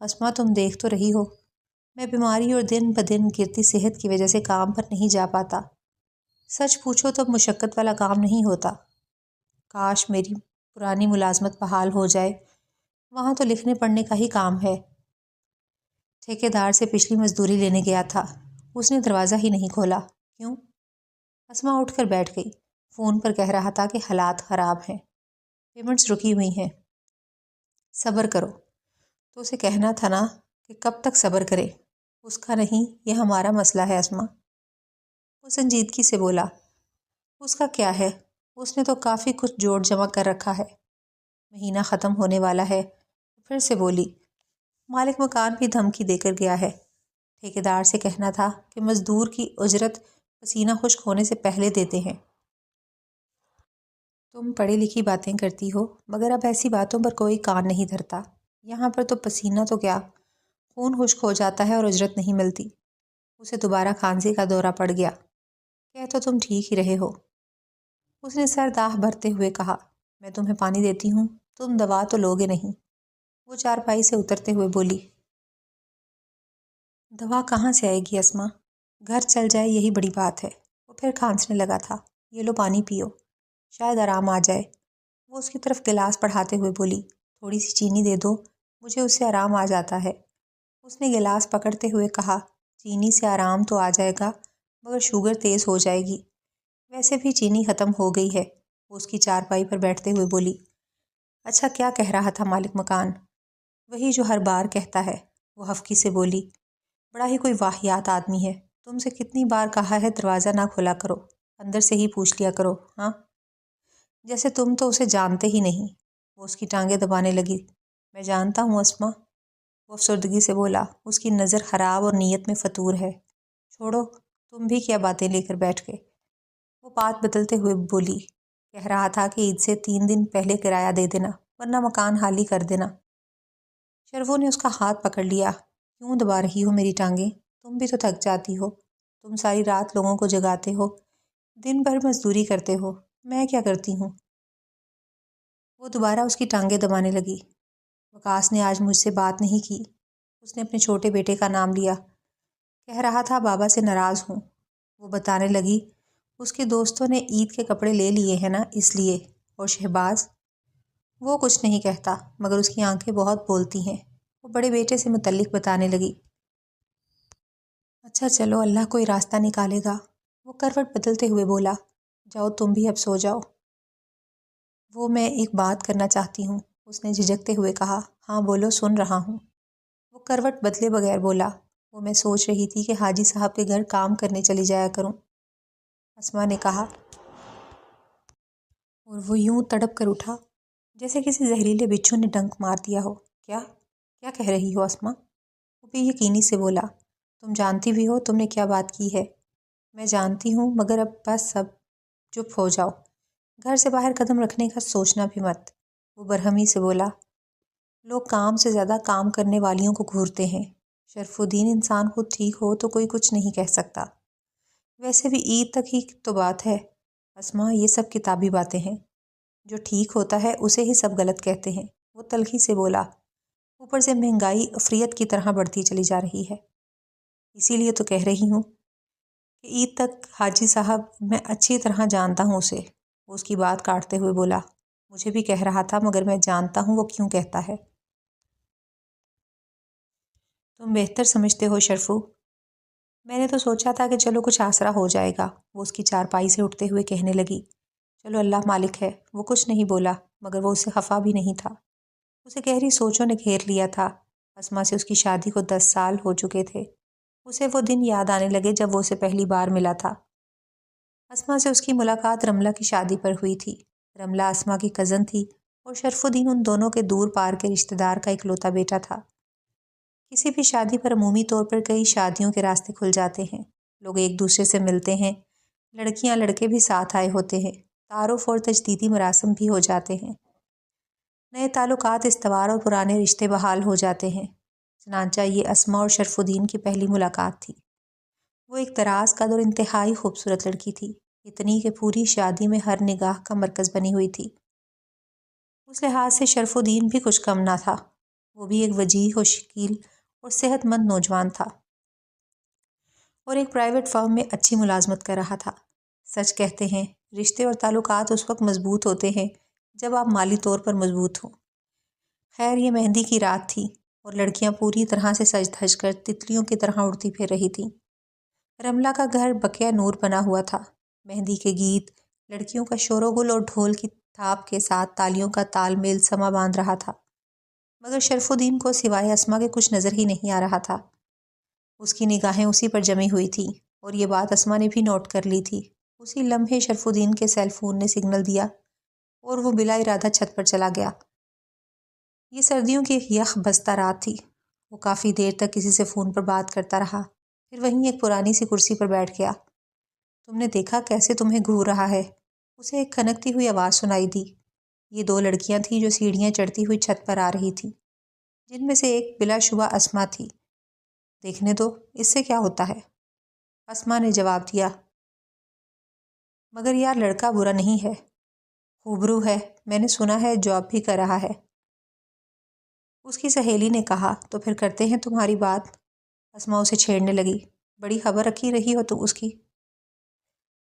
اسما تم دیکھ تو رہی ہو میں بیماری اور دن بدن گرتی صحت کی وجہ سے کام پر نہیں جا پاتا۔ سچ پوچھو تو مشقت والا کام نہیں ہوتا۔ کاش میری پرانی ملازمت بحال ہو جائے، وہاں تو لکھنے پڑھنے کا ہی کام ہے۔ ٹھیکیدار سے پچھلی مزدوری لینے گیا تھا، اس نے دروازہ ہی نہیں کھولا۔ کیوں؟ اسما اٹھ کر بیٹھ گئی۔ فون پر کہہ رہا تھا کہ حالات خراب ہیں، پیمنٹس رکی ہوئی ہیں، صبر کرو۔ تو اسے کہنا تھا نا کہ کب تک صبر کرے۔ اس کا نہیں، یہ ہمارا مسئلہ ہے اسما۔ وہ سنجیدگی سے بولا۔ اس کا کیا ہے؟ اس نے تو کافی کچھ جوڑ جمع کر رکھا ہے، مہینہ ختم ہونے والا ہے۔ پھر سے بولی۔ مالک مکان بھی دھمکی دے کر گیا ہے۔ ٹھیکیدار سے کہنا تھا کہ مزدور کی اجرت پسینہ خشک ہونے سے پہلے دیتے ہیں۔ تم پڑھی لکھی باتیں کرتی ہو مگر اب ایسی باتوں پر کوئی کان نہیں دھرتا۔ یہاں پر تو پسینہ تو کیا، خون خشک ہو جاتا ہے اور اجرت نہیں ملتی۔ اسے دوبارہ کھانسی کا دورہ پڑ گیا۔ کہہ تو تم ٹھیک ہی رہے ہو، اس نے سر داہ بھرتے ہوئے کہا۔ میں تمہیں پانی دیتی ہوں، تم دوا تو لوگے نہیں۔ وہ چارپائی سے اترتے ہوئے بولی۔ دوا کہاں سے آئے گی اسما؟ گھر چل جائے یہی بڑی بات ہے۔ وہ پھر کھانسنے لگا تھا۔ یہ لو پانی پیو، شاید آرام آ جائے۔ وہ اس کی طرف گلاس بڑھاتے ہوئے بولی۔ تھوڑی سی چینی دے دو، مجھے اس سے آرام آ جاتا ہے۔ اس نے گلاس پکڑتے ہوئے کہا۔ چینی سے آرام تو آ جائے گا مگر شوگر تیز ہو جائے گی، ویسے بھی چینی ختم ہو گئی ہے۔ وہ اس کی چارپائی پر بیٹھتے ہوئے بولی۔ اچھا کیا کہہ رہا تھا مالک مکان؟ وہی جو ہر بار کہتا ہے، وہ ہفکی سے بولی۔ بڑا ہی کوئی واہیات آدمی ہے، تم سے کتنی بار کہا ہے دروازہ نہ کھولا کرو، اندر سے ہی پوچھ لیا کرو، ہاں؟ جیسے تم تو اسے جانتے ہی نہیں۔ وہ اس کی ٹانگیں دبانے لگی۔ میں جانتا ہوں اسما، وہ افسردگی سے بولا۔ اس کی نظر خراب اور نیت میں فطور ہے۔ چھوڑو، تم بھی کیا باتیں لے کر بیٹھ گئے؟ وہ بات بدلتے ہوئے بولی۔ کہہ رہا تھا کہ عید سے 3 دن پہلے کرایہ دے دینا ورنہ مکان خالی کر دینا۔ شرفو نے اس کا ہاتھ پکڑ لیا۔ کیوں دبا رہی ہو میری ٹانگیں؟ تم بھی تو تھک جاتی ہو، تم ساری رات لوگوں کو جگاتے ہو، دن بھر مزدوری کرتے ہو، میں کیا کرتی ہوں؟ وہ دوبارہ اس کی ٹانگیں دبانے لگی۔ وقاص نے آج مجھ سے بات نہیں کی۔ اس نے اپنے چھوٹے بیٹے کا نام لیا۔ کہہ رہا تھا بابا سے ناراض ہوں۔ وہ بتانے لگی، اس کے دوستوں نے عید کے کپڑے لے لیے ہیں نا، اس لیے۔ اور شہباز؟ وہ کچھ نہیں کہتا مگر اس کی آنکھیں بہت بولتی ہیں۔ وہ بڑے بیٹے سے متعلق بتانے لگی۔ اچھا چلو، اللہ کوئی راستہ نکالے گا۔ وہ کروٹ بدلتے ہوئے بولا۔ جاؤ تم بھی اب سو جاؤ۔ وہ میں ایک بات کرنا چاہتی ہوں، اس نے جھجکتے ہوئے کہا۔ ہاں بولو، سن رہا ہوں۔ وہ کروٹ بدلے بغیر بولا۔ وہ میں سوچ رہی تھی کہ حاجی صاحب کے گھر کام کرنے چلی جایا کروں، اسما نے کہا۔ اور وہ یوں تڑپ کر اٹھا جیسے کسی زہریلے بچھو نے ڈنک مار دیا ہو۔ کیا کہہ رہی ہو اسما؟ وہ بے یقینی سے بولا۔ تم جانتی بھی ہو تم نے کیا بات کی ہے؟ میں جانتی ہوں مگر اب بس اب چپ ہو جاؤ، گھر سے باہر قدم رکھنے کا سوچنا بھی مت۔ وہ برہمی سے بولا۔ لوگ کام سے زیادہ کام کرنے والیوں کو گھورتے ہیں۔ شرف الدین انسان خود ٹھیک ہو تو کوئی کچھ نہیں کہہ سکتا۔ ویسے بھی عید تک ہی تو بات ہے اسما، یہ سب کتابی باتیں ہیں، جو ٹھیک ہوتا ہے اسے ہی سب غلط کہتے ہیں۔ وہ تلخی سے بولا۔ اوپر سے مہنگائی عفریت کی طرح بڑھتی چلی جا رہی ہے، اسی لیے تو کہہ رہی ہوں کہ عید تک حاجی صاحب، میں اچھی طرح جانتا ہوں اسے۔ وہ اس کی بات کاٹتے ہوئے بولا۔ مجھے بھی کہہ رہا تھا مگر میں جانتا ہوں وہ کیوں کہتا ہے۔ تم بہتر سمجھتے ہو شرفو، میں نے تو سوچا تھا کہ چلو کچھ آسرا ہو جائے گا۔ وہ اس کی چارپائی سے اٹھتے ہوئے کہنے لگی۔ چلو اللہ مالک ہے۔ وہ کچھ نہیں بولا مگر وہ اس سے خفا بھی نہیں تھا۔ اسے گہری سوچوں نے گھیر لیا تھا۔ اسما سے اس کی شادی کو 10 سال ہو چکے تھے۔ اسے وہ دن یاد آنے لگے جب وہ اسے پہلی بار ملا تھا۔ اسما سے اس کی ملاقات رملہ کی شادی پر ہوئی تھی۔ رملہ اسما کی کزن تھی اور شرف الدین ان دونوں کے دور پار کے رشتہ دار کا اکلوتا بیٹا تھا۔ کسی بھی شادی پر عمومی طور پر کئی شادیوں کے راستے کھل جاتے ہیں، لوگ ایک دوسرے سے ملتے ہیں، لڑکیاں لڑکے بھی ساتھ آئے ہوتے ہیں، تعارف اور تجدیدی مراسم بھی ہو جاتے ہیں، نئے تعلقات استوار اور پرانے رشتے بحال ہو جاتے ہیں۔ چنانچہ یہ اسما اور شرف الدین کی پہلی ملاقات تھی۔ وہ ایک دراز قد اور انتہائی خوبصورت لڑکی تھی، اتنی کہ پوری شادی میں ہر نگاہ کا مرکز بنی ہوئی تھی۔ اس لحاظ سے شرف الدین بھی کچھ کم نہ تھا۔ وہ بھی ایک وجیح و شکیل اور صحت مند نوجوان تھا اور ایک پرائیویٹ فرم میں اچھی ملازمت کر رہا تھا۔ سچ کہتے ہیں رشتے اور تعلقات اس وقت مضبوط ہوتے ہیں جب آپ مالی طور پر مضبوط ہوں۔ خیر یہ مہندی کی رات تھی اور لڑکیاں پوری طرح سے سج دھج کر تتلیوں کی طرح اڑتی پھر رہی تھیں۔ رملہ کا گھر بقیہ نور بنا ہوا تھا۔ مہندی کے گیت، لڑکیوں کا شور و غل اور ڈھول کی تھاپ کے ساتھ تالیوں کا تال میل سما باندھ رہا تھا، مگر شرف الدین کو سوائے اسما کے کچھ نظر ہی نہیں آ رہا تھا۔ اس کی نگاہیں اسی پر جمی ہوئی تھیں اور یہ بات اسما نے بھی نوٹ کر لی تھی۔ اسی لمحے شرف الدین کے سیل فون نے سگنل دیا اور وہ بلا ارادہ چھت پر چلا گیا۔ یہ سردیوں کی ایک یخ بستہ رات تھی۔ وہ کافی دیر تک کسی سے فون پر بات کرتا رہا، پھر وہیں ایک پرانی سی کرسی پر بیٹھ گیا۔ تم نے دیکھا کیسے تمہیں گھور رہا ہے؟ اسے ایک کھنکتی ہوئی آواز سنائی دی۔ یہ دو لڑکیاں تھیں جو سیڑھیاں چڑھتی ہوئی چھت پر آ رہی تھیں، جن میں سے ایک بلا شبہ اسما تھی۔ دیکھنے دو، اس سے کیا ہوتا ہے؟ اسما نے جواب دیا۔ مگر یار لڑکا برا نہیں ہے، خوبرو ہے، میں نے سنا ہے جاب بھی کر رہا ہے۔ اس کی سہیلی نے کہا۔ تو پھر کرتے ہیں تمہاری بات؟ اسما اسے چھیڑنے لگی۔ بڑی خبر رکھی رہی ہو تم اس کی۔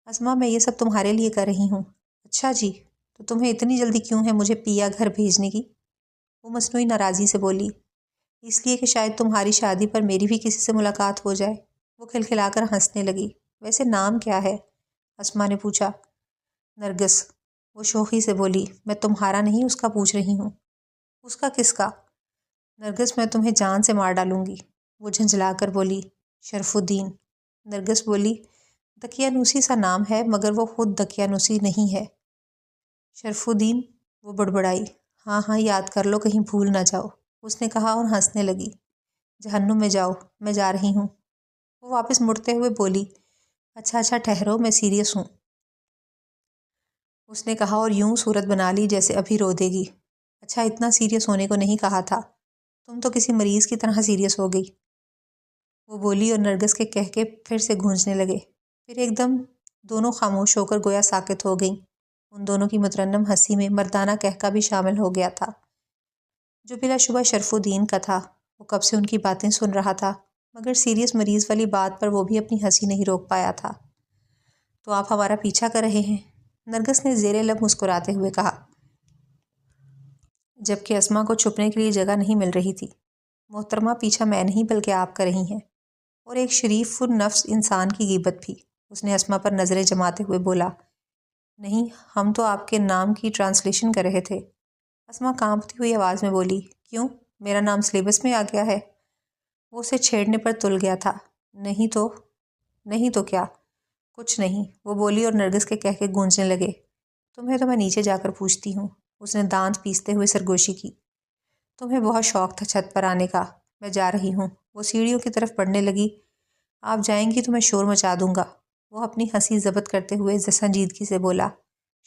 اسما میں یہ سب تمہارے لیے کر رہی ہوں۔ اچھا جی، تو تمہیں اتنی جلدی کیوں ہے مجھے پیا گھر بھیجنے کی؟ وہ مصنوعی ناراضی سے بولی۔ اس لیے کہ شاید تمہاری شادی پر میری بھی کسی سے ملاقات ہو جائے۔ وہ کھلکھلا کر ہنسنے لگی۔ ویسے نام کیا ہے؟ اسما نے پوچھا۔ نرگس، وہ شوخی سے بولی۔ میں تمہارا نہیں اس کا پوچھ رہی ہوں۔ اس کا کس کا؟ نرگس میں تمہیں جان سے مار ڈالوں گی، وہ جھنجھلا کر بولی۔ شرف الدین، نرگس بولی۔ دقیانوسی سا نام ہے مگر وہ خود دقیانوسی نہیں ہے۔ شرف الدین، وہ بڑبڑائی۔ ہاں ہاں یاد کر لو کہیں بھول نہ جاؤ، اس نے کہا اور ہنسنے لگی۔ جہنم میں جاؤ، میں جا رہی ہوں۔ وہ واپس مڑتے ہوئے بولی۔ اچھا اچھا ٹھہرو، میں سیریس ہوں، اس نے کہا اور یوں صورت بنا لی جیسے ابھی رو دے گی۔ اچھا اتنا سیریس ہونے کو نہیں کہا تھا، تم تو کسی مریض کی طرح سیریس ہو گئی، وہ بولی اور نرگس کے کہکے پھر سے گونجنے لگے۔ پھر ایک دم دونوں خاموش ہو کر گویا ساکت ہو گئیں۔ ان دونوں کی مترنم ہنسی میں مردانہ کہکا بھی شامل ہو گیا تھا جو بلا شبہ شرف الدین کا تھا۔ وہ کب سے ان کی باتیں سن رہا تھا مگر سیریس مریض والی بات پر وہ بھی اپنی ہنسی نہیں روک پایا تھا۔ تو آپ ہمارا پیچھا کر رہے ہیں؟ نرگس نے زیر لب مسکراتے ہوئے کہا، جبکہ اسما کو چھپنے کے لیے جگہ نہیں مل رہی تھی۔ محترمہ پیچھا میں نہیں بلکہ آپ کر رہی ہیں، اور ایک شریف النفس انسان کی غیبت بھی، اس نے اسما پر نظریں جماتے ہوئے بولا۔ نہیں، ہم تو آپ کے نام کی ٹرانسلیشن کر رہے تھے۔ اسما کانپتی ہوئی آواز میں بولی۔ کیوں، میرا نام سلیبس میں آ گیا ہے؟ وہ اسے چھیڑنے پر تل گیا تھا۔ نہیں تو کیا؟ کچھ نہیں، وہ بولی اور نرگس کے کہکے گونجنے لگے۔ تمہیں تو میں نیچے جا کر پوچھتی ہوں، اس نے دانت پیستے ہوئے سرگوشی کی۔ تمہیں بہت شوق تھا چھت پر آنے کا، میں جا رہی ہوں۔ وہ سیڑھیوں کی طرف بڑھنے لگی۔ آپ جائیں گی تو میں شور مچا دوں گا، وہ اپنی ہنسی ضبط کرتے ہوئے سنجیدگی سے بولا۔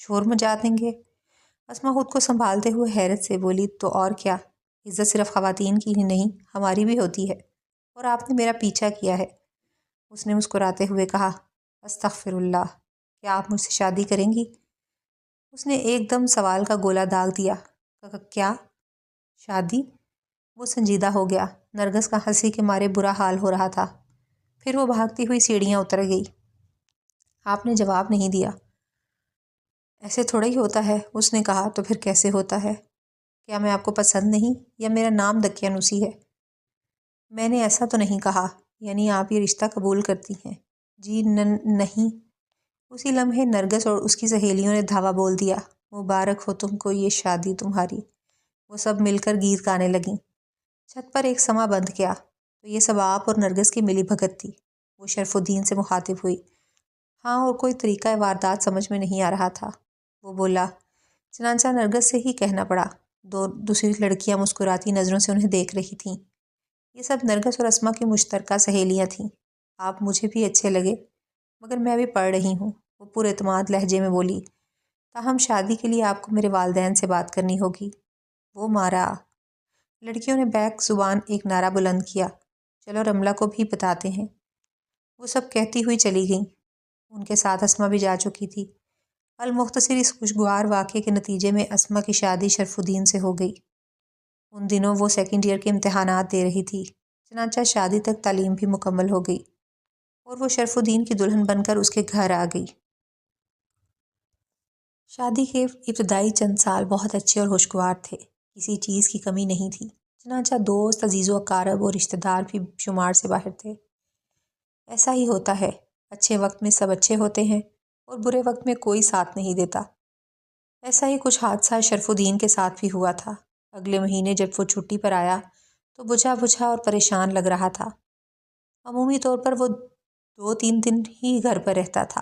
شور مچا دیں گے؟ اسما خود کو سنبھالتے ہوئے حیرت سے بولی۔ تو اور کیا، عزت صرف خواتین کی ہی نہیں ہماری بھی ہوتی ہے، اور آپ نے میرا پیچھا کیا ہے، اس نے مسکراتے ہوئے کہا۔ استغفر اللہ، کیا آپ مجھ سے شادی کریں گی؟ اس نے ایک دم سوال کا گولا داغ دیا۔ کیا شادی؟ وہ سنجیدہ ہو گیا۔ نرگس کا ہنسی کے مارے برا حال ہو رہا تھا۔ پھر وہ بھاگتی ہوئی سیڑھیاں اتر گئی۔ آپ نے جواب نہیں دیا۔ ایسے تھوڑا ہی ہوتا ہے، اس نے کہا۔ تو پھر کیسے ہوتا ہے؟ کیا میں آپ کو پسند نہیں، یا میرا نام دقیانوسی ہے؟ میں نے ایسا تو نہیں کہا، یعنی آپ یہ رشتہ قبول کرتی ہیں؟ جی نہیں۔ اسی لمحے نرگس اور اس کی سہیلیوں نے دھاوا بول دیا۔ مبارک ہو تم کو یہ شادی تمہاری، وہ سب مل کر گیت گانے لگیں۔ چھت پر ایک سما بندھ گیا۔ تو یہ سب آپ اور نرگس کی ملی بھگت تھی، وہ شرف الدین سے مخاطب ہوئی۔ ہاں، اور کوئی طریقہ واردات سمجھ میں نہیں آ رہا تھا، وہ بولا۔ چنانچہ نرگس سے ہی کہنا پڑا۔ دوسری لڑکیاں مسکراتی نظروں سے انہیں دیکھ رہی تھیں۔ یہ سب نرگس اور اسما کی مشترکہ سہیلیاں تھیں۔ آپ مجھے بھی اچھے لگے، مگر میں بھی پڑھ رہی ہوں، وہ پر اعتماد لہجے میں بولی۔ تاہم شادی کے لیے آپ کو میرے والدین سے بات کرنی ہوگی، وہ مارا۔ لڑکیوں نے بیک زبان ایک نعرہ بلند کیا۔ چلو رملہ کو بھی بتاتے ہیں، وہ سب کہتی ہوئی چلی گئیں۔ ان کے ساتھ اسما بھی جا چکی تھی۔ المختصر اس خوشگوار واقعے کے نتیجے میں اسما کی شادی شرف الدین سے ہو گئی۔ ان دنوں وہ سیکنڈ ایئر کے امتحانات دے رہی تھی، چنانچہ شادی تک تعلیم بھی مکمل ہو گئی اور وہ شرف الدین کی دلہن بن کر اس کے گھر آ گئی۔ شادی کے ابتدائی چند سال بہت اچھے اور خوشگوار تھے، کسی چیز کی کمی نہیں تھی، چنانچہ دوست، عزیز و اقارب اور رشتہ دار بھی شمار سے باہر تھے۔ ایسا ہی ہوتا ہے، اچھے وقت میں سب اچھے ہوتے ہیں اور برے وقت میں کوئی ساتھ نہیں دیتا۔ ایسا ہی کچھ حادثہ شرف الدین کے ساتھ بھی ہوا تھا۔ اگلے مہینے جب وہ چھٹی پر آیا تو بجھا بجھا اور پریشان لگ رہا تھا۔ عمومی طور پر وہ 2-3 دن ہی گھر پر رہتا تھا،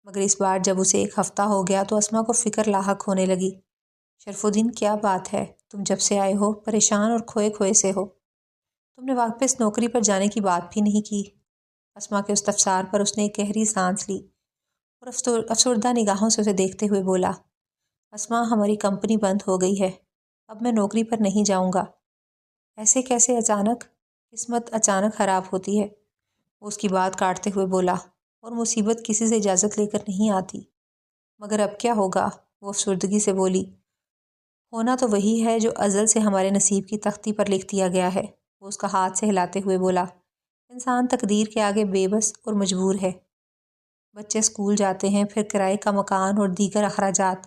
مگر اس بار جب اسے 1 ہفتہ ہو گیا تو اسما کو فکر لاحق ہونے لگی۔ شرف الدین، کیا بات ہے؟ تم جب سے آئے ہو پریشان اور کھوئے کھوئے سے ہو۔ تم نے واپس نوکری پر جانے کی بات بھی نہیں کی۔ اسما کے اس استفسار پر اس نے ایک گہری سانس لی اور افسردہ نگاہوں سے اسے دیکھتے ہوئے بولا، اسما، ہماری کمپنی بند ہو گئی ہے، اب میں نوکری پر نہیں جاؤں گا۔ ایسے کیسے اچانک؟ قسمت اچانک خراب ہوتی ہے، وہ اس کی بات کاٹتے ہوئے بولا، اور مصیبت کسی سے اجازت لے کر نہیں آتی۔ مگر اب کیا ہوگا؟ وہ افسردگی سے بولی، ہونا تو وہی ہے جو ازل سے ہمارے نصیب کی تختی پر لکھ دیا گیا ہے۔ وہ اس کا ہاتھ سے ہلاتے ہوئے بولا، انسان تقدیر کے آگے بے بس اور مجبور ہے۔ بچے اسکول جاتے ہیں، پھر کرائے کا مکان اور دیگر اخراجات۔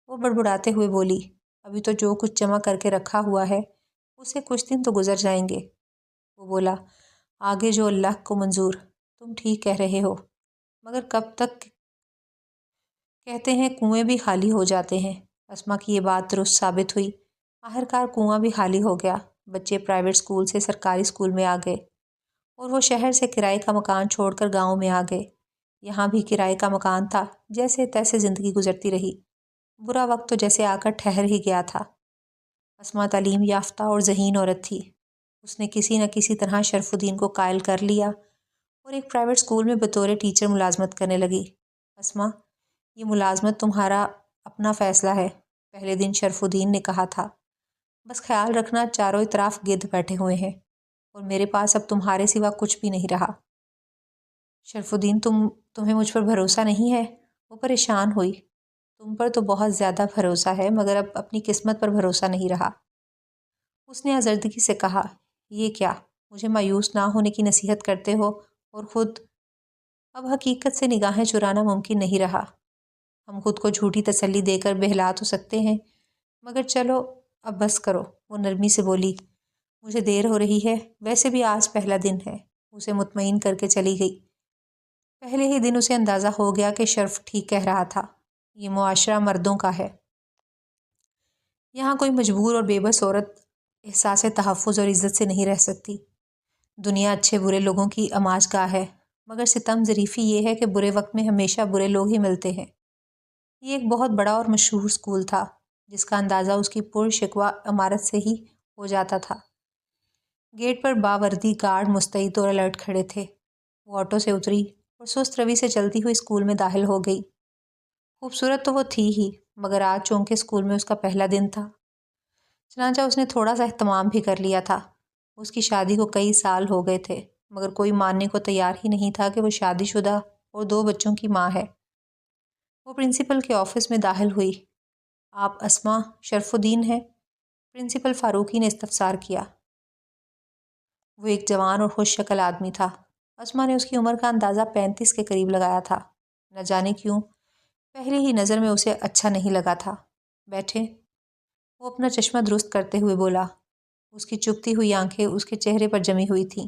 وہ بڑبڑاتے ہوئے بولی، ابھی تو جو کچھ جمع کر کے رکھا ہوا ہے اسے کچھ دن تو گزر جائیں گے۔ وہ بولا، آگے جو اللہ کو منظور۔ تم ٹھیک کہہ رہے ہو، مگر کب تک؟ کہتے ہیں کنویں بھی خالی ہو جاتے ہیں۔ اسما کی یہ بات درست ثابت ہوئی۔ آخرکار کنواں بھی خالی ہو گیا۔ بچے پرائیویٹ اسکول سے سرکاری اسکول میں آ گئے اور وہ شہر سے کرائے کا مکان چھوڑ کر گاؤں میں آ گئے۔ یہاں بھی کرائے کا مکان تھا، جیسے تیسے زندگی گزرتی رہی۔ برا وقت تو جیسے آ کر ٹھہر ہی گیا تھا۔ اسما تعلیم یافتہ اور ذہین عورت تھی۔ اس نے کسی نہ کسی طرح شرف الدین کو قائل کر لیا اور ایک پرائیویٹ اسکول میں بطور ٹیچر ملازمت کرنے لگی۔ اسما، یہ ملازمت تمہارا اپنا فیصلہ ہے، پہلے دن شرف الدین نے کہا تھا۔ بس خیال رکھنا، چاروں اطراف گدھ بیٹھے ہوئے ہیں اور میرے پاس اب تمہارے سوا کچھ بھی نہیں رہا۔ شرف الدین، تمہیں مجھ پر بھروسہ نہیں ہے؟ وہ پریشان ہوئی۔ تم پر تو بہت زیادہ بھروسہ ہے، مگر اب اپنی قسمت پر بھروسہ نہیں رہا۔ اس نے آزردگی سے کہا، یہ کیا؟ مجھے مایوس نہ ہونے کی نصیحت کرتے ہو اور خود؟ اب حقیقت سے نگاہیں چرانا ممکن نہیں رہا۔ ہم خود کو جھوٹی تسلی دے کر بہلا تو سکتے ہیں، مگر چلو اب بس کرو۔ وہ نرمی سے بولی، مجھے دیر ہو رہی ہے، ویسے بھی آج پہلا دن ہے۔ اسے مطمئن کر کے چلی گئی۔ پہلے ہی دن اسے اندازہ ہو گیا کہ شرف ٹھیک کہہ رہا تھا، یہ معاشرہ مردوں کا ہے۔ یہاں کوئی مجبور اور بے بس عورت احساس تحفظ اور عزت سے نہیں رہ سکتی۔ دنیا اچھے برے لوگوں کی آماج گاہ ہے، مگر ستم ظریفی یہ ہے کہ برے وقت میں ہمیشہ برے لوگ ہی ملتے ہیں۔ یہ ایک بہت بڑا اور مشہور اسکول تھا، جس کا اندازہ اس کی پر شکوہ عمارت سے ہی ہو جاتا تھا۔ گیٹ پر باوردی گارڈ مستعد اور الرٹ کھڑے تھے۔ وہ آٹو سے اتری اور سست روی سے چلتی ہوئی اسکول میں داخل ہو گئی۔ خوبصورت تو وہ تھی ہی، مگر آج چونکہ اسکول میں اس کا پہلا دن تھا، چنانچہ اس نے تھوڑا سا اہتمام بھی کر لیا تھا۔ اس کی شادی کو کئی سال ہو گئے تھے، مگر کوئی ماننے کو تیار ہی نہیں تھا کہ وہ شادی شدہ اور 2 بچوں کی ماں ہے۔ وہ پرنسپل کے آفس میں داخل ہوئی۔ آپ اسما شرف الدین ہیں؟ پرنسپل فاروقی نے استفسار کیا۔ وہ ایک جوان اور خوش شکل آدمی تھا۔ اسما نے اس کی عمر کا اندازہ 35 کے قریب لگایا تھا۔ نہ جانے کیوں پہلی ہی نظر میں اسے اچھا نہیں لگا تھا۔ بیٹھیں، وہ اپنا چشمہ درست کرتے ہوئے بولا۔ اس کی چبھتی ہوئی آنکھیں اس کے چہرے پر جمی ہوئی تھیں،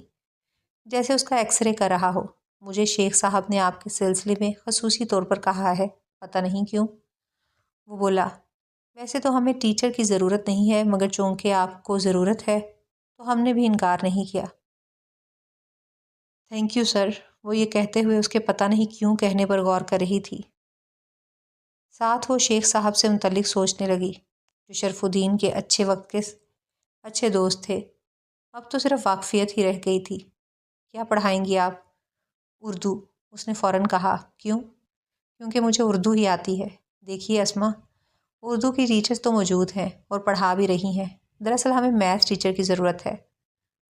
جیسے اس کا ایکس رے کر رہا ہو۔ مجھے شیخ صاحب نے آپ کے سلسلے میں خصوصی طور پر کہا ہے، پتہ نہیں کیوں؟ وہ بولا، ویسے تو ہمیں ٹیچر کی ضرورت نہیں ہے، مگر چونکہ آپ کو ضرورت ہے تو ہم نے بھی انکار نہیں کیا۔ تھینک یو سر، وہ یہ کہتے ہوئے اس کے پتہ نہیں کیوں کہنے پر غور کر رہی تھی۔ ساتھ وہ شیخ صاحب سے متعلق سوچنے لگی، جو شرف الدین کے اچھے وقت کے اچھے دوست تھے۔ اب تو صرف واقفیت ہی رہ گئی تھی۔ کیا پڑھائیں گی آپ؟ اردو، اس نے فوراً کہا۔ کیوں؟ کیونکہ مجھے اردو ہی آتی ہے۔ دیکھیے اسما، اردو کی ٹیچرز تو موجود ہیں اور پڑھا بھی رہی ہیں، دراصل ہمیں میتھ ٹیچر کی ضرورت ہے۔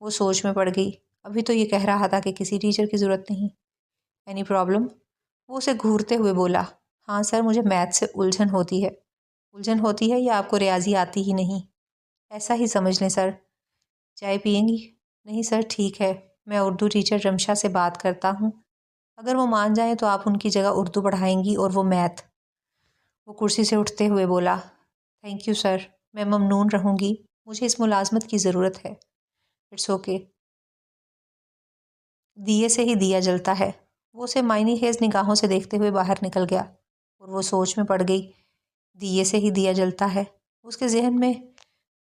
وہ سوچ میں پڑ گئی، ابھی تو یہ کہہ رہا تھا کہ کسی ٹیچر کی ضرورت نہیں۔ Any problem? وہ اسے گھورتے ہوئے بولا، ہاں سر، مجھے میتھ سے الجھن ہوتی ہے۔ الجھن ہوتی ہے یا آپ کو ریاضی آتی ہی نہیں؟ ایسا ہی سمجھ لیں سر۔ چائے پئیں گی؟ نہیں سر، ٹھیک ہے، میں اردو ٹیچر رمشا سے بات کرتا ہوں، اگر وہ مان جائیں تو آپ ان کی جگہ اردو پڑھائیں گی اور وہ میتھ۔ وہ کرسی سے اٹھتے ہوئے بولا، تھینک یو سر، میں ممنون رہوں گی، مجھے اس ملازمت کی ضرورت ہے۔ It's okay. دیے سے ہی دیا جلتا ہے۔ وہ اسے معنی خیز نگاہوں سے دیکھتے ہوئے باہر نکل گیا اور وہ سوچ میں پڑ گئی۔ دیے سے ہی دیا جلتا ہے، اس کے ذہن میں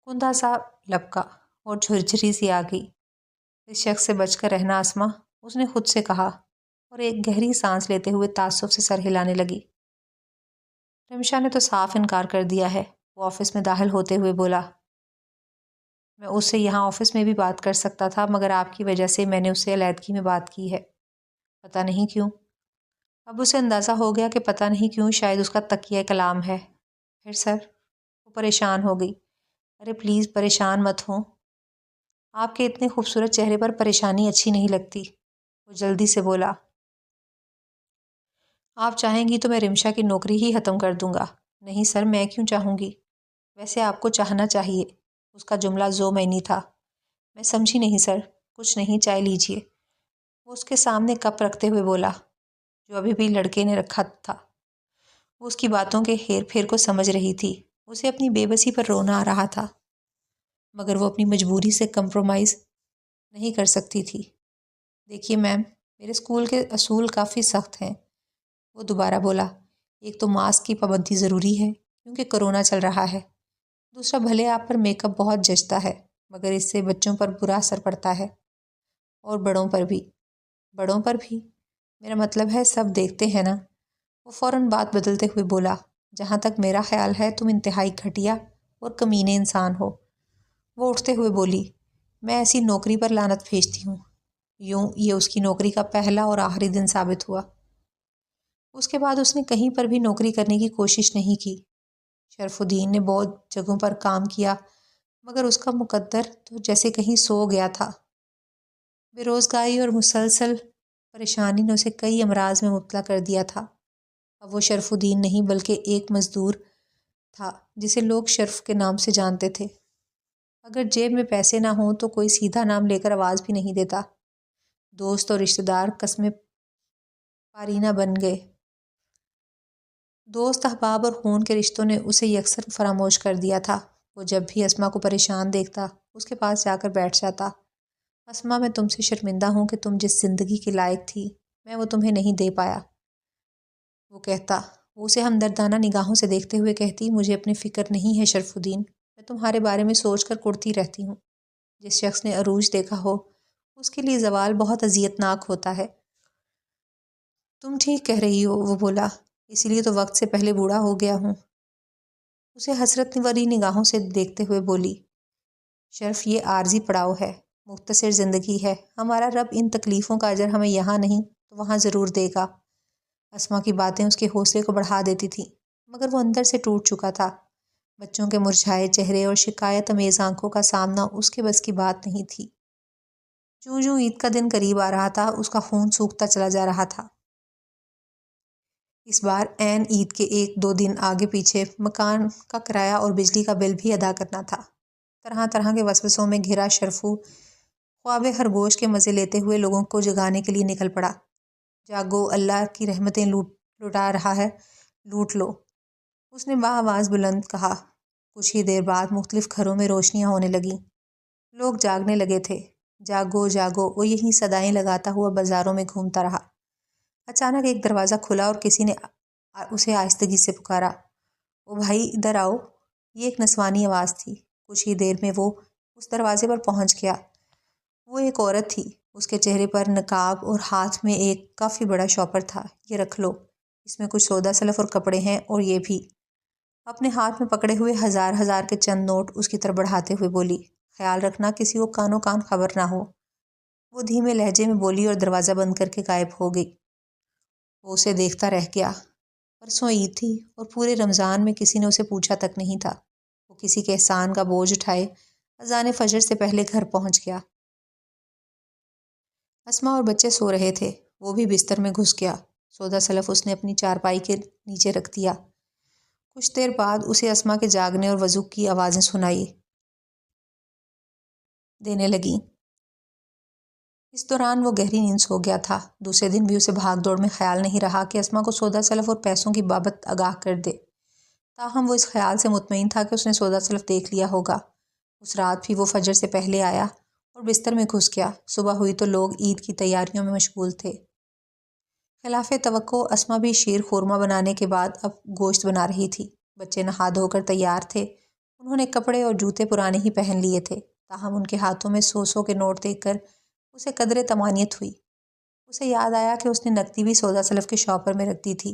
کندھا سا لپکا اور جھرجھری سی آ گئی۔ اس شخص سے بچ کر رہنا اسما، اس نے خود سے کہا اور ایک گہری سانس لیتے ہوئے تعصب سے سر ہلانے لگی۔ رمشا نے تو صاف انکار کر دیا ہے۔ وہ آفس میں داخل ہوتے ہوئے بولا، میں اس سے یہاں آفس میں بھی بات کر سکتا تھا، مگر آپ کی وجہ سے میں نے اس سے علیحدگی میں بات کی ہے۔ پتہ نہیں کیوں۔ اب اسے اندازہ ہو گیا کہ پتہ نہیں کیوں شاید اس کا تکیہ کلام ہے۔ پھر سر؟ وہ پریشان ہو گئی۔ ارے پلیز پریشان مت ہوں، آپ کے اتنے خوبصورت چہرے پر پریشانی اچھی نہیں لگتی۔ وہ جلدی سے بولا، آپ چاہیں گی تو میں رمشا کی نوکری ہی ختم کر دوں گا۔ نہیں سر، میں کیوں چاہوں گی؟ ویسے آپ کو چاہنا چاہیے۔ اس کا جملہ ذو معنی تھا۔ میں سمجھی نہیں سر۔ کچھ نہیں، چائے لیجیے۔ وہ اس کے سامنے کپ رکھتے ہوئے بولا، جو ابھی بھی لڑکے نے رکھا تھا۔ وہ اس کی باتوں کے ہیر پھیر کو سمجھ رہی تھی۔ اسے اپنی بے بسی پر رونا آ رہا تھا، مگر وہ اپنی مجبوری سے کمپرومائز نہیں کر سکتی تھی۔ دیکھیے میم، میرے اسکول کے اصول کافی سخت ہیں۔ وہ دوبارہ بولا، ایک تو ماسک کی پابندی ضروری ہے کیونکہ کرونا چل رہا ہے، دوسرا بھلے آپ پر میک اپ بہت جچتا ہے مگر اس سے بچوں پر برا اثر پڑتا ہے، اور بڑوں پر بھی۔ بڑوں پر بھی؟ میرا مطلب ہے سب دیکھتے ہیں نا۔ وہ فوراً بات بدلتے ہوئے بولا، جہاں تک میرا خیال ہے تم انتہائی گھٹیا اور کمینے انسان ہو۔ وہ اٹھتے ہوئے بولی، میں ایسی نوکری پر لعنت بھیجتی ہوں۔ یوں یہ اس کی نوکری کا پہلا اور آخری دن ثابت ہوا۔ اس کے بعد اس نے کہیں پر بھی نوکری کرنے کی کوشش نہیں کی۔ شرف الدین نے بہت جگہوں پر کام کیا مگر اس کا مقدر تو جیسے کہیں سو گیا تھا۔ بے روزگاری اور مسلسل پریشانی نے اسے کئی امراض میں مبتلا کر دیا تھا۔ اب وہ شرف الدین نہیں بلکہ ایک مزدور تھا جسے لوگ شرف کے نام سے جانتے تھے۔ اگر جیب میں پیسے نہ ہوں تو کوئی سیدھا نام لے کر آواز بھی نہیں دیتا۔ دوست اور رشتہ دار قسمیں پارینہ بن گئے۔ دوست، احباب اور خون کے رشتوں نے اسے یکسر فراموش کر دیا تھا۔ وہ جب بھی اسما کو پریشان دیکھتا اس کے پاس جا کر بیٹھ جاتا۔ اسما، میں تم سے شرمندہ ہوں کہ تم جس زندگی کے لائق تھی میں وہ تمہیں نہیں دے پایا۔ وہ کہتا۔ وہ اسے ہمدردانہ نگاہوں سے دیکھتے ہوئے کہتی، مجھے اپنی فکر نہیں ہے شرف الدین، میں تمہارے بارے میں سوچ کر کڑتی رہتی ہوں۔ جس شخص نے عروج دیکھا ہو اس کے لیے زوال بہت اذیت ناک ہوتا ہے۔ تم ٹھیک کہہ رہی ہو، وہ بولا، اسی لیے تو وقت سے پہلے بوڑھا ہو گیا ہوں۔ اسے حسرت بھری نگاہوں سے دیکھتے ہوئے بولی، شرف، یہ عارضی پڑاؤ ہے، مختصر زندگی ہے، ہمارا رب ان تکلیفوں کا اجر ہمیں یہاں نہیں تو وہاں ضرور دے گا۔ اسما کی باتیں اس کے حوصلے کو بڑھا دیتی تھیں مگر وہ اندر سے ٹوٹ چکا تھا۔ بچوں کے مرجھائے چہرے اور شکایت امیز آنکھوں کا سامنا اس کے بس کی بات نہیں تھی۔ جوں جوں عید کا دن قریب آ رہا تھا اس کا خون سوکھتا چلا جا رہا تھا۔ اس بار عین عید کے ایک دو دن آگے پیچھے مکان کا کرایہ اور بجلی کا بل بھی ادا کرنا تھا۔ طرح طرح کے وسوسوں میں گھرا شرفو خواب خرگوش کے مزے لیتے ہوئے لوگوں کو جگانے کے لیے نکل پڑا۔ جاگو، اللہ کی رحمتیں لوٹا رہا ہے، لوٹ لو، اس نے بآواز بلند کہا۔ کچھ ہی دیر بعد مختلف گھروں میں روشنیاں ہونے لگیں۔ لوگ جاگنے لگے تھے۔ جاگو جاگو، وہ یہی صدائیں لگاتا ہوا بازاروں میں گھومتا رہا۔ اچانک ایک دروازہ کھلا اور کسی نے اسے آہستگی سے پکارا، او بھائی ادھر آؤ۔ یہ ایک نسوانی آواز تھی۔ کچھ ہی دیر میں وہ اس دروازے پر پہنچ گیا۔ وہ ایک عورت تھی۔ اس کے چہرے پر نقاب اور ہاتھ میں ایک کافی بڑا شاپر تھا۔ یہ رکھ لو، اس میں کچھ سودا سلف اور کپڑے ہیں، اور یہ بھی۔ اپنے ہاتھ میں پکڑے ہوئے ہزار ہزار کے چند نوٹ اس کی طرف بڑھاتے ہوئے بولی، خیال رکھنا کسی کو کانوں کان خبر نہ ہو۔ وہ دھیمے لہجے میں بولی اور دروازہ بند کر کے غائب ہو گئی۔ وہ اسے دیکھتا رہ گیا۔ پرسوں عید تھی اور پورے رمضان میں کسی نے اسے پوچھا تک نہیں تھا۔ وہ کسی کے احسان کا بوجھ اٹھائے اذان فجر سے پہلے گھر پہنچ گیا۔ اسما اور بچے سو رہے تھے۔ وہ بھی بستر میں گھس گیا۔ سودا سلف اس نے اپنی چارپائی کے نیچے رکھ دیا۔ کچھ دیر بعد اسے اسما کے جاگنے اور وضو کی آوازیں سنائی۔ دینے لگیں۔ اس دوران وہ گہری نیند سو گیا تھا۔ دوسرے دن بھی اسے بھاگ دوڑ میں خیال نہیں رہا کہ اسما کو سودا سلف اور پیسوں کی بابت آگاہ کر دے۔ تاہم وہ اس خیال سے مطمئن تھا کہ اس نے سودا سلف دیکھ لیا ہوگا۔ اس رات بھی وہ فجر سے پہلے آیا اور بستر میں گھس گیا۔ صبح ہوئی تو لوگ عید کی تیاریوں میں مشغول تھے۔ خلاف توقع اسما بھی شیر خورمہ بنانے کے بعد اب گوشت بنا رہی تھی۔ بچے نہا دھو کر تیار تھے۔ انہوں نے کپڑے اور جوتے پرانے ہی پہن لیے تھے، تاہم ان کے ہاتھوں میں 100 کے نوٹ دیکھ کر اسے قدرے طمانینت ہوئی۔ اسے یاد آیا کہ اس نے نقدی بھی سودا سلف کے شاپر میں رکھ دی تھی۔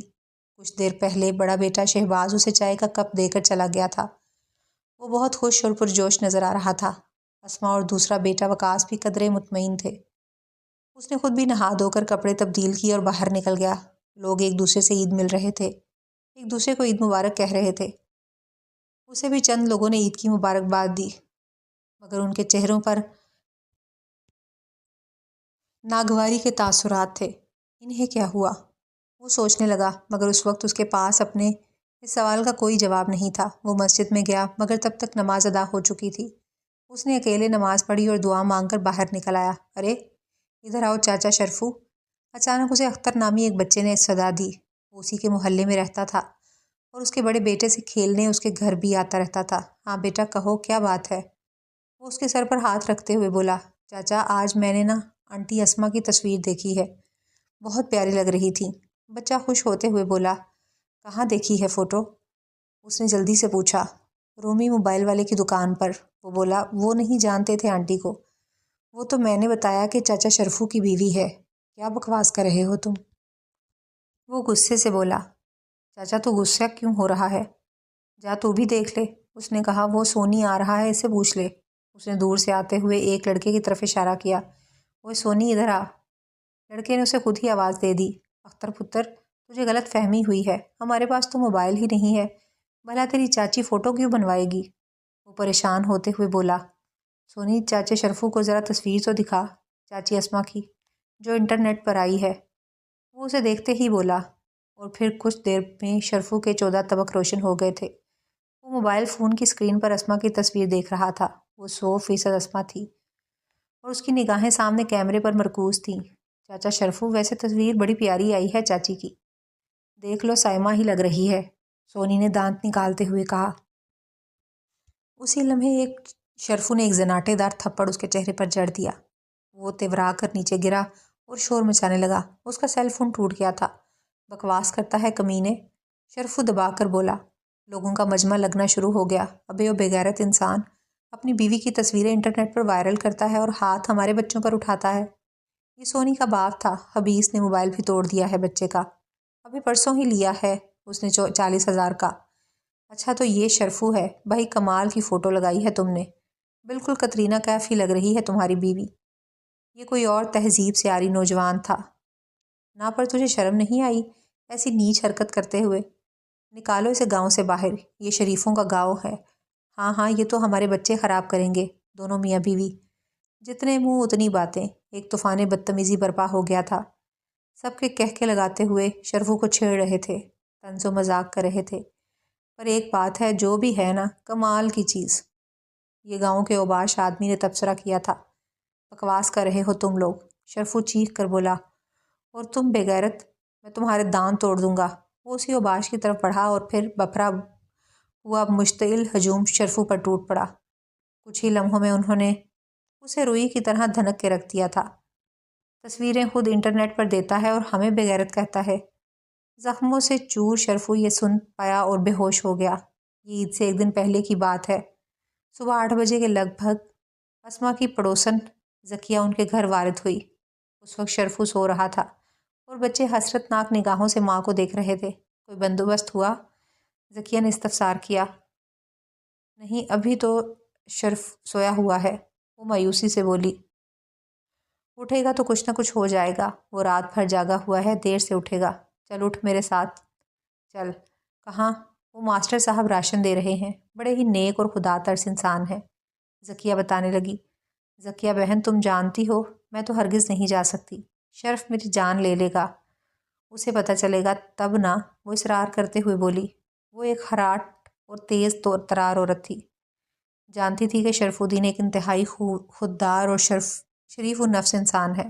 کچھ دیر پہلے بڑا بیٹا شہباز اسے چائے کا کپ دے کر چلا گیا تھا۔ وہ بہت خوش اور پرجوش نظر آ رہا تھا۔ اسما اور دوسرا بیٹا وقاص بھی قدرے مطمئن تھے۔ اس نے خود بھی نہا دھو کر کپڑے تبدیل کیے اور باہر نکل گیا۔ لوگ ایک دوسرے سے عید مل رہے تھے، ایک دوسرے کو عید مبارک کہہ رہے تھے۔ اسے بھی چند لوگوں نے عید کی مبارکباد دی، مگر ان کے چہروں پر ناگواری کے تاثرات تھے۔ انہیں کیا ہوا؟ وہ سوچنے لگا، مگر اس وقت اس کے پاس اپنے اس سوال کا کوئی جواب نہیں تھا۔ وہ مسجد میں گیا، مگر تب تک نماز ادا ہو چکی تھی۔ اس نے اکیلے نماز پڑھی اور دعا مانگ کر باہر نکل آیا۔ ارے ادھر آؤ چاچا شرفو! اچانک اسے اختر نامی ایک بچے نے صدا دی۔ وہ اسی کے محلے میں رہتا تھا اور اس کے بڑے بیٹے سے کھیلنے اس کے گھر بھی آتا رہتا تھا۔ ہاں بیٹا کہو، کیا بات ہے؟ وہ اس کے سر پر ہاتھ رکھتے ہوئے بولا، چاچا آج میں نے آنٹی اسما کی تصویر دیکھی ہے، بہت پیاری لگ رہی تھی۔ بچہ خوش ہوتے ہوئے بولا، کہاں دیکھی ہے فوٹو؟ اس نے جلدی سے پوچھا۔ رومی موبائل والے کی دکان پر۔ وہ بولا، وہ نہیں جانتے تھے آنٹی کو، وہ تو میں نے بتایا کہ چاچا شرفو کی بیوی ہے۔ کیا بکواس کر رہے ہو تم؟ وہ غصے سے بولا۔ چاچا تو غصہ کیوں ہو رہا ہے؟ جا تو بھی دیکھ لے۔ اس نے کہا، وہ سونی آ رہا ہے، اسے پوچھ لے۔ اس نے دور سے آتے ہوئے ایک لڑکے کی طرف اشارہ کیا۔ وہ سونی ادھر آ۔ لڑکے نے اسے خود ہی آواز دے دی۔ اختر پتر، تجھے غلط فہمی ہوئی ہے، ہمارے پاس تو موبائل ہی نہیں ہے، بھلا تیری چاچی فوٹو کیوں بنوائے گی؟ وہ پریشان ہوتے ہوئے بولا، سونی چاچے شرفو کو ذرا تصویر تو دکھا، چاچی اسما کی، جو انٹرنیٹ پر آئی ہے۔ وہ اسے دیکھتے ہی بولا، اور پھر کچھ دیر میں شرفو کے 14 طبق روشن ہو گئے تھے۔ وہ موبائل فون کی اسکرین پر اسما کی تصویر دیکھ رہا تھا۔ وہ 100% اسما تھی اور اس کی نگاہیں سامنے کیمرے پر مرکوز تھیں۔ چاچا شرفو، ویسے تصویر بڑی پیاری آئی ہے چاچی کی، دیکھ لو سائمہ ہی لگ رہی ہے، سونی نے دانت نکالتے ہوئے کہا۔ اسی لمحے شرفو نے ایک زناٹے دار تھپڑ اس کے چہرے پر جڑ دیا۔ وہ تیورا کر نیچے گرا اور شور مچانے لگا۔ اس کا سیل فون ٹوٹ گیا تھا۔ بکواس کرتا ہے کمینے، شرفو دبا کر بولا۔ لوگوں کا مجمع لگنا شروع ہو گیا۔ ابے او بے غیرت انسان، اپنی بیوی کی تصویریں انٹرنیٹ پر وائرل کرتا ہے اور ہاتھ ہمارے بچوں پر اٹھاتا ہے۔ یہ سونی کا باپ تھا، خبیث نے موبائل بھی توڑ دیا ہے بچے کا، ابھی پرسوں ہی لیا ہے اس نے 40,000 کا۔ اچھا تو یہ شرفو ہے؟ بھائی کمال کی فوٹو لگائی ہے تم نے، بالکل کترینہ کیف ہی لگ رہی ہے تمہاری بیوی۔ یہ کوئی اور تہذیب سے آری نوجوان تھا، نہ پر تجھے شرم نہیں آئی ایسی نیچ حرکت کرتے ہوئے؟ نکالو اسے گاؤں سے باہر، یہ شریفوں کا گاؤں ہے۔ ہاں ہاں، یہ تو ہمارے بچے خراب کریں گے، دونوں میاں بیوی۔ جتنے منہ اتنی باتیں۔ ایک طوفان بدتمیزی برپا ہو گیا تھا۔ سب کے کہکے لگاتے ہوئے شرفو کو چھیڑ رہے تھے، طنز و مذاق کر رہے تھے۔ پر ایک بات ہے، جو بھی ہے نا، کمال کی چیز۔ یہ گاؤں کے اوباش آدمی نے تبصرہ کیا تھا۔ بکواس کر رہے ہو تم لوگ، شرفو چیخ کر بولا۔ اور تم بے غیرت، میں تمہارے دانت توڑ دوں گا۔ وہ اسی اوباش کی طرف بڑھا اور پھر بپھرا ہوا مشتعل ہجوم شرفو پر ٹوٹ پڑا۔ کچھ ہی لمحوں میں انہوں نے اسے روئی کی طرح دھنک کے رکھ دیا تھا۔ تصویریں خود انٹرنیٹ پر دیتا ہے اور ہمیں بے غیرت کہتا ہے۔ زخموں سے چور شرفو یہ سن پایا اور بے ہوش ہو گیا۔ یہ عید سے ایک دن پہلے کی بات ہے۔ صبح 8 بجے کے لگ بھگ اسما کی پڑوسن ذکیہ ان کے گھر وارد ہوئی۔ اس وقت شرفو سو رہا تھا اور بچے حسرت ناک نگاہوں سے ماں کو دیکھ رہے تھے۔ کوئی بندوبست ہوا؟ ذکیہ نے استفسار کیا۔ نہیں، ابھی تو شرف سویا ہوا ہے، وہ مایوسی سے بولی۔ اٹھے گا تو کچھ نہ کچھ ہو جائے گا، وہ رات بھر جاگا ہوا ہے، دیر سے اٹھے گا۔ چل اٹھ میرے ساتھ چل۔ کہاں؟ وہ ماسٹر صاحب راشن دے رہے ہیں، بڑے ہی نیک اور خدا ترس انسان ہیں، ذکیہ بتانے لگی۔ ذکیہ بہن، تم جانتی ہو میں تو ہرگز نہیں جا سکتی، شرف میری جان لے لے گا، اسے پتہ چلے گا تب نہ، وہ اصرار کرتے ہوئے بولی۔ وہ ایک خراٹ اور تیز ترار عورت تھی۔ جانتی تھی کہ شرف الدین ایک انتہائی خوددار اور شریف النفس انسان ہے۔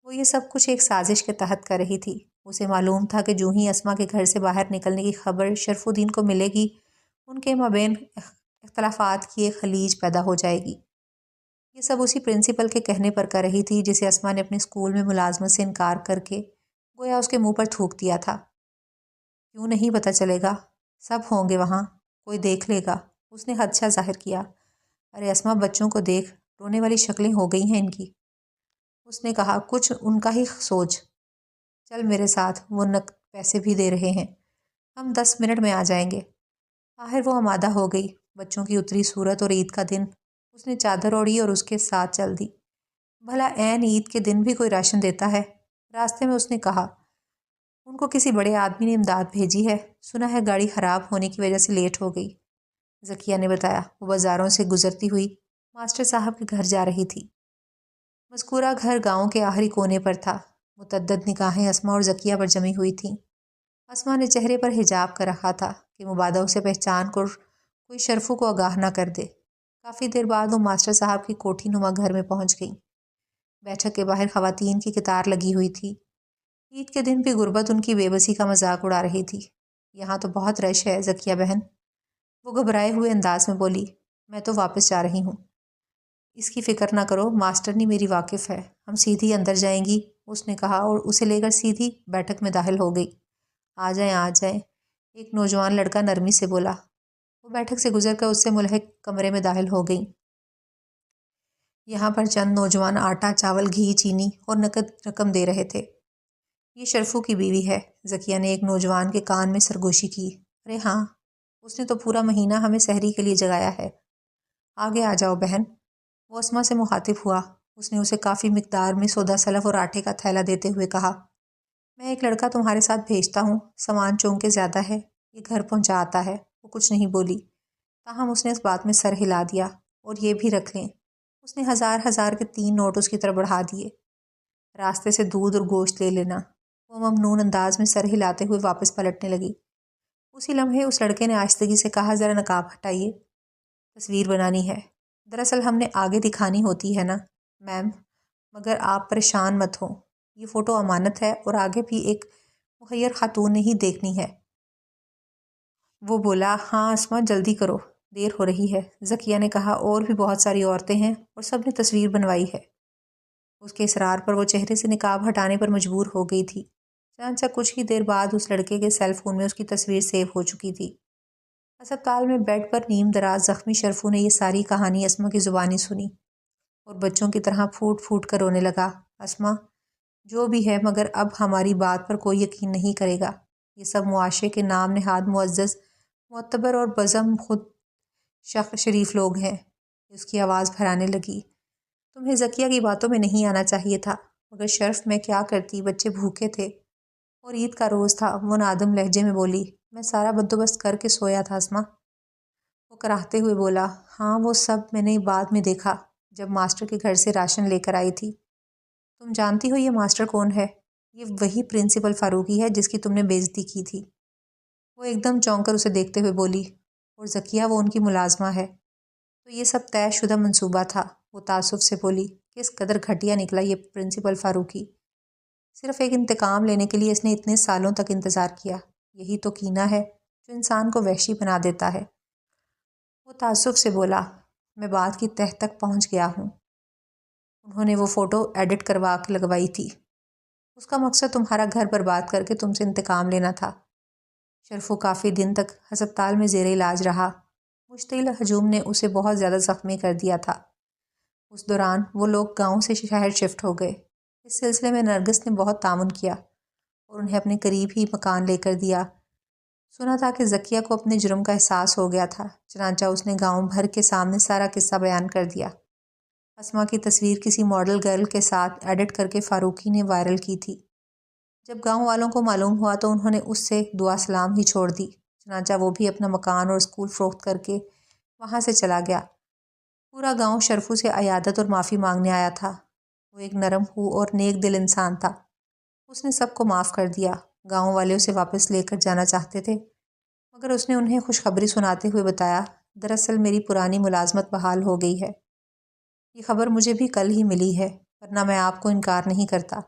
وہ یہ سب کچھ ایک سازش کے تحت کر رہی تھی۔ اسے معلوم تھا کہ جو ہی اسما کے گھر سے باہر نکلنے کی خبر شرف الدین کو ملے گی، ان کے مابین اختلافات کی ایک خلیج پیدا ہو جائے گی۔ یہ سب اسی پرنسپل کے کہنے پر کر رہی تھی جسے اسما نے اپنے اسکول میں ملازمت سے انکار کر کے گویا اس کے منہ پر تھوک دیا تھا۔ کیوں نہیں پتہ چلے گا؟ سب ہوں گے وہاں، کوئی دیکھ لے گا۔ اس نے خدشہ ظاہر کیا۔ ارے اسما، بچوں کو دیکھ، رونے والی شکلیں ہو گئی ہیں ان کی۔ اس نے کہا، کچھ ان کا ہی سوچ۔ چل میرے ساتھ، وہ نقد پیسے بھی دے رہے ہیں، ہم 10 منٹ میں آ جائیں گے۔ آخر وہ آمادہ ہو گئی۔ بچوں کی اتری صورت اور عید کا دن، اس نے چادر اوڑھی اور اس کے ساتھ چل دی۔ بھلا عین عید کے دن بھی کوئی راشن دیتا ہے؟ راستے میں اس نے کہا، ان کو کسی بڑے آدمی نے امداد بھیجی ہے، سنا ہے گاڑی خراب ہونے کی وجہ سے لیٹ ہو گئی۔ ذکیہ نے بتایا۔ وہ بازاروں سے گزرتی ہوئی ماسٹر صاحب کے گھر جا رہی تھی۔ مذکورہ گھر گاؤں کے آخری کونے پر تھا۔ متعدد نگاہیں اسما اور ذکیہ پر جمی ہوئی تھیں۔ اسما نے چہرے پر حجاب کر رکھا تھا کہ مبادا اسے پہچان کر کوئی شرفو کو آگاہ نہ کر دے۔ کافی دیر بعد وہ ماسٹر صاحب کی کوٹھی نما گھر میں پہنچ گئیں۔ بیٹھک کے باہر خواتین کی قطار لگی ہوئی تھی۔ عید کے دن بھی غربت ان کی بے بسی کا مذاق اڑا رہی تھی۔ یہاں تو بہت رش ہے ذکیہ بہن، وہ گھبرائے ہوئے انداز میں بولی۔ میں تو واپس جا رہی ہوں۔ اس کی فکر نہ کرو، ماسٹرنی میری واقف ہے، ہم سیدھی اندر جائیں گی، اس نے کہا اور اسے لے کر سیدھی بیٹھک میں داخل ہو گئی۔ آ جائیں آ جائیں، ایک نوجوان لڑکا نرمی سے بولا۔ وہ بیٹھک سے گزر کر اس سے ملحق کمرے میں داخل ہو گئیں۔ یہاں پر چند نوجوان آٹا، چاول، گھی، چینی اور نقد رقم دے رہے تھے۔ یہ شرفو کی بیوی ہے، ذکیہ نے ایک نوجوان کے کان میں سرگوشی کی۔ ارے ہاں، اس نے تو پورا مہینہ ہمیں سحری کے لیے جگایا ہے۔ آگے آ جاؤ بہن، وہ اسما سے مخاطب ہوا۔ اس نے اسے کافی مقدار میں سودا سلف اور آٹے کا تھیلا دیتے ہوئے کہا، میں ایک لڑکا تمہارے ساتھ بھیجتا ہوں، سامان چونکہ زیادہ ہے، یہ گھر پہنچا آتا ہے۔ وہ کچھ نہیں بولی، تاہم اس نے اس بات میں سر ہلا دیا۔ اور یہ بھی رکھ لیں۔ اس نے 1000 کے 3 نوٹ اس کی طرف بڑھا دیے۔ راستے سے دودھ اور گوشت لے لینا۔ وہ ممنون انداز میں سر ہلاتے ہوئے واپس پلٹنے لگی۔ اسی لمحے اس لڑکے نے آہستگی سے کہا، ذرا نقاب ہٹائیے، تصویر بنانی ہے۔ دراصل ہم نے آگے دکھانی ہوتی ہے نا میم، مگر آپ پریشان مت ہوں، یہ فوٹو امانت ہے اور آگے بھی ایک مخیر خاتون نے ہی دیکھنی ہے۔ وہ بولا، ہاں اسما جلدی کرو، دیر ہو رہی ہے۔ ذکیہ نے کہا، اور بھی بہت ساری عورتیں ہیں اور سب نے تصویر بنوائی ہے۔ اس کے اصرار پر وہ چہرے سے نقاب ہٹانے پر مجبور ہو گئی تھی۔ چنانچہ کچھ ہی دیر بعد اس لڑکے کے سیل فون میں اس کی تصویر سیو ہو چکی تھی۔ ہسپتال میں بیڈ پر نیم دراز زخمی شرفو نے یہ ساری کہانی اسما کی زبانی سنی اور بچوں کی طرح پھوٹ پھوٹ کر رونے لگا۔ اسما، جو بھی ہے مگر اب ہماری بات پر کوئی یقین نہیں کرے گا۔ یہ سب معاشرے کے نام نہاد معزز، معتبر اور بزم خود شریف لوگ ہیں۔ اس کی آواز بھرانے لگی۔ تمہیں ذکیہ کی باتوں میں نہیں آنا چاہیے تھا، مگر شرف میں کیا کرتی، بچے بھوکے تھے اور عید کا روز تھا۔ وہ نادم لہجے میں بولی، میں سارا بندوبست کر کے سویا تھا اسما۔ وہ کراہتے ہوئے بولا، ہاں وہ سب میں نے بعد میں دیکھا جب ماسٹر کے گھر سے راشن لے کر آئی تھی۔ تم جانتی ہو یہ ماسٹر کون ہے؟ یہ وہی پرنسپل فاروقی ہے جس کی تم نے بے عزتی کی تھی۔ وہ ایک دم چونک کر اسے دیکھتے ہوئے بولی، اور ذکیہ وہ ان کی ملازمہ ہے۔ تو یہ سب طے شدہ منصوبہ تھا۔ وہ تعصب سے بولی، کس قدر گھٹیا نکلا یہ پرنسپل فاروقی۔ صرف ایک انتقام لینے کے لیے اس نے اتنے سالوں تک انتظار کیا۔ یہی تو کینہ ہے جو انسان کو وحشی بنا دیتا ہے۔ وہ تعصب سے بولا، میں بات کی تہ تک پہنچ گیا ہوں۔ انہوں نے وہ فوٹو ایڈٹ کروا کے لگوائی تھی۔ اس کا مقصد تمہارا گھر برباد کر کے تم سے انتقام لینا تھا۔ شرفو کافی دن تک ہسپتال میں زیر علاج رہا۔ مشتعل ہجوم نے اسے بہت زیادہ زخمی کر دیا تھا۔ اس دوران وہ لوگ گاؤں سے شہر شفٹ ہو گئے۔ اس سلسلے میں نرگس نے بہت تعاون کیا اور انہیں اپنے قریب ہی مکان لے کر دیا۔ سنا تھا کہ ذکیہ کو اپنے جرم کا احساس ہو گیا تھا، چنانچہ اس نے گاؤں بھر کے سامنے سارا قصہ بیان کر دیا۔ اسما کی تصویر کسی ماڈل گرل کے ساتھ ایڈٹ کر کے فاروقی نے وائرل کی تھی۔ جب گاؤں والوں کو معلوم ہوا تو انہوں نے اس سے دعا سلام ہی چھوڑ دی، چنانچہ وہ بھی اپنا مکان اور اسکول فروخت کر کے وہاں سے چلا گیا۔ پورا گاؤں شرفو سے عیادت اور معافی مانگنے آیا تھا۔ وہ ایک نرم اور نیک دل انسان تھا۔ اس نے سب کو معاف کر دیا۔ گاؤں والے اسے واپس لے کر جانا چاہتے تھے، مگر اس نے انہیں خوشخبری سناتے ہوئے بتایا، دراصل میری پرانی ملازمت بحال ہو گئی ہے۔ یہ خبر مجھے بھی کل ہی ملی ہے، ورنہ میں آپ کو انکار نہیں کرتا۔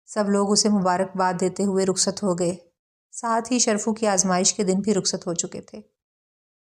سب لوگ اسے مبارکباد دیتے ہوئے رخصت ہو گئے۔ ساتھ ہی شرفو کی آزمائش کے دن بھی رخصت ہو چکے تھے۔